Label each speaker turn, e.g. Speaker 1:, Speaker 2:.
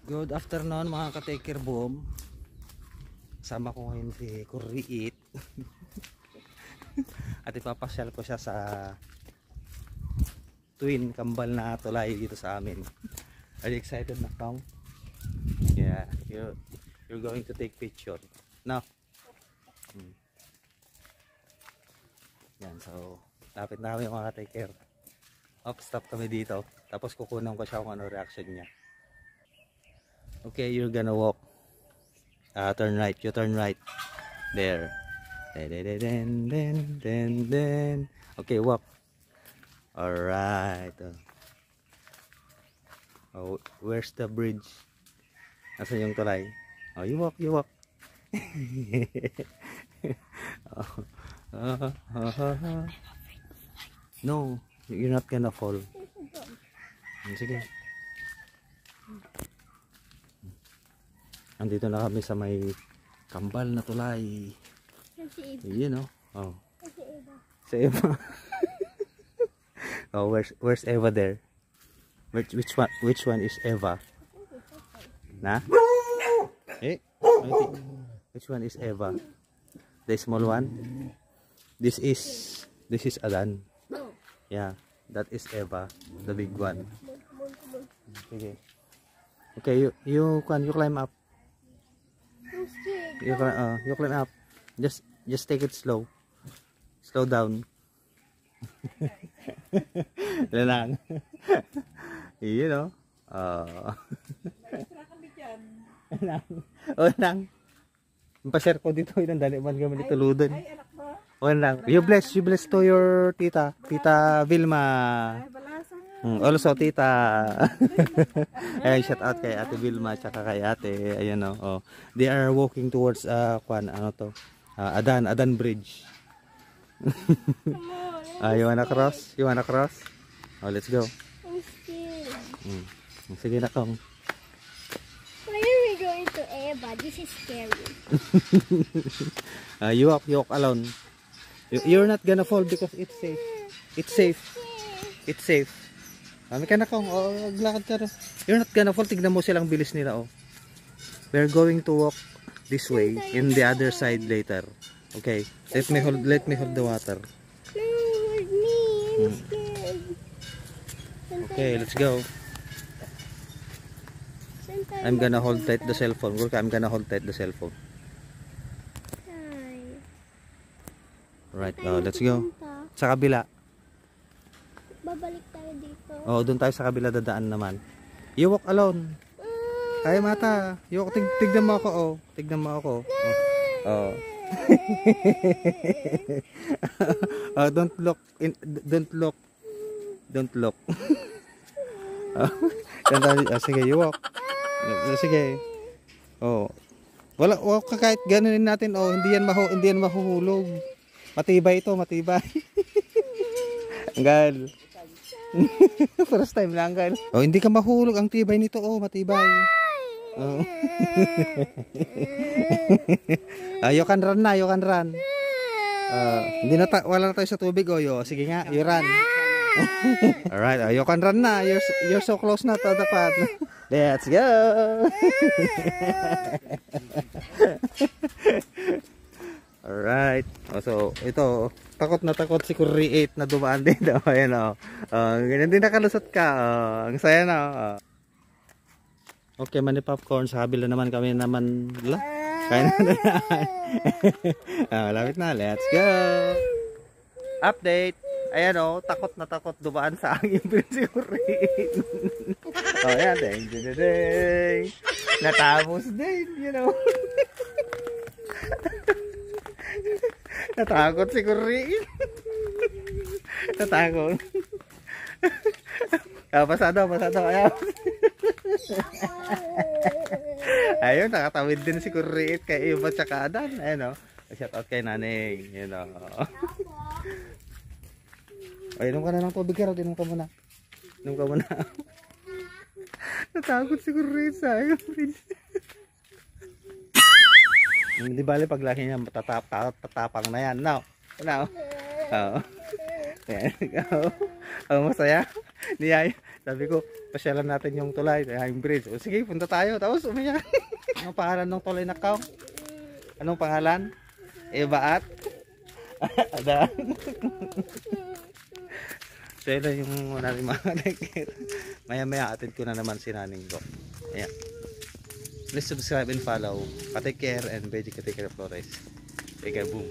Speaker 1: Good afternoon mga ka-taker boom. Sama ko ngayon si Kuriit. At ipapasyal ko siya sa twin kambal na tulay dito sa amin. Are you excited na, Tong? Yeah, you're going to take picture. No? Yan, so lapit na kami mga ka-taker. Stop kami dito. Tapos kukunan ko siya kung ano reaction niya. Okay, you're gonna walk. Turn right. You turn right. There. Then. Okay, walk. Alright. Oh, where's the bridge? Nasaan yung tulay? Oh, you walk. No, you're not gonna fall. Sige. Andito na kami sa may kambal na tulay. Yun know? Oh. Si Eva. Oh, where's Eva there? Which one is Eva? Na? Which one is Eva? The small one? This is Adan. Yeah, that is Eva, the big one. Okay, you climb up. You climb up. Just take it slow. Slow down. Lang. You know. Lang. Impashare ko dito ilang dali man kami tuludon. Lang. You bless to your tita Vilma. Also tita. Ayan, shout out kay Ate Vilma tsaka kay Ate. Ayan oh. They are walking towards Adan Bridge. You wanna cross? Oh, let's go.
Speaker 2: I'm scared.
Speaker 1: Sige na kong.
Speaker 2: Why are we going to Eva? This is scary.
Speaker 1: You walk alone. You're not gonna fall because it's safe. It's safe. May ka na kong. Maglakad ka rin. You're not gonna fall. Tignan mo silang bilis nila We're going to walk this way in the other side later. Okay. Let me hold the water.
Speaker 2: No, with me. I'm scared.
Speaker 1: Okay, let's go. I'm gonna hold tight the cell phone. I'm gonna hold tight the cell phone. Right, let's go. Sa kabila.
Speaker 2: Babalik tayo dito.
Speaker 1: Doon tayo sa kabila dadaan naman. You walk alone. Kaya mata. You walk, tignan mo ako, Tignan mo ako. Don't look. Sige, you walk. Sige. Wala ka kahit ganunin natin hindi yan mahuhulog. Matibay ito, matibay. Anggal. First time lang, Anggal. Hindi ka mahulog, ang tibay nito matibay. You can run na, you can run. Wala na tayo sa tubig sige nga, you run. Alright, you can run na. You're so close na to the pad. Let's go. Alright. So ito, takot na takot si Kuriit na dumaan din ayan ganyan din nakalusot ka. Ang saya na. Okay, mani popcorn sa kabila naman kami naman kain na. Malapit na. Let's go. Update. Ayan takot na takot dumaan sa angin si Kuriit. Ayan, ding. Natapos din, Natakot si Kuriit. Natakot. Pasado. Ayun, nakatawid din si Kuriit kay Eva tsaka Adan. Ayun shout out kay Naneng. Inom ka na ng tubig ka. Inom ka muna. Natakot si Kuriit sa ayun. Hindi bale paglaki niya tatapang na yan. Now. Masaya. Sabi ko, pasyalan natin yung tulay, yung bridge. O sige, punta tayo. Tapos umiyak. Anong pangalan ng tulay na kaw? Anong pangalan? Eva at? Ada. So yun lang yung natin mga like. Maya-maya atid ko na naman si Naning Go. Ayan. Please subscribe and follow. Take care and Veggie Katika Flores. Okay, boom.